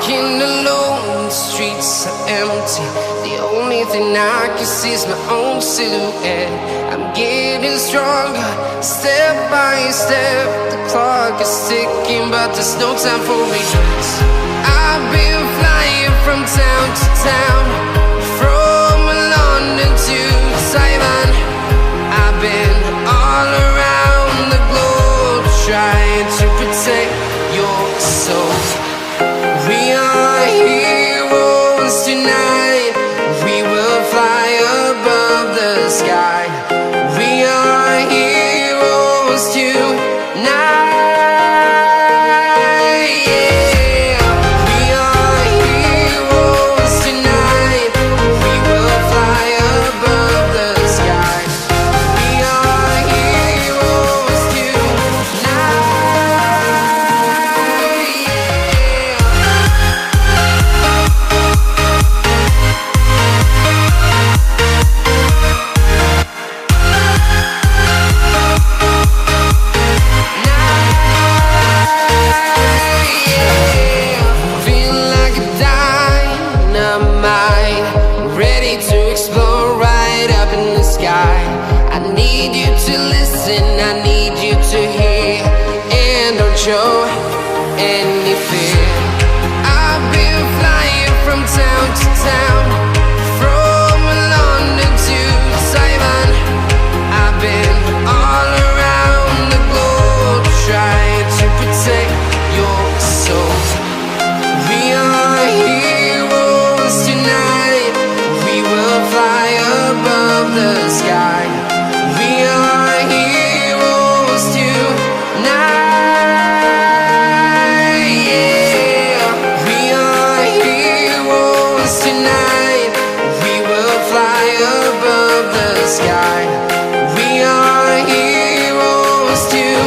walking alone, the streets are empty. The only thing I can see is my own silhouette. I'm getting stronger, step by step. The clock is ticking, but there's no time for regrets. I've been flying from town to town, from London to Taiwan. I've been all around the globe, trying to protect your soul. We are heroes tonight. We will fly above the sky. We are heroes tonight. Yeah. We are heroes tonight. We will fly above the sky. We are heroes tonight. Ready to explore right up in the sky. I need you to listen, I need you to hear, and don't show any fear. I've been flying from town to town, from London to Taiwan. I've been all around the globe, trying to protect your soul. We are heroes tonight. We will fly above the sky. We are heroes tonight. Yeah. We are heroes tonight. We will fly above the sky. We are heroes tonight.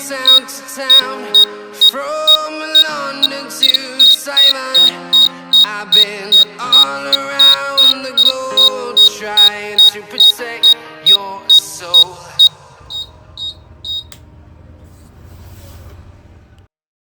Town to town, from London to Taiwan. I've been all around the globe, trying to protect your soul.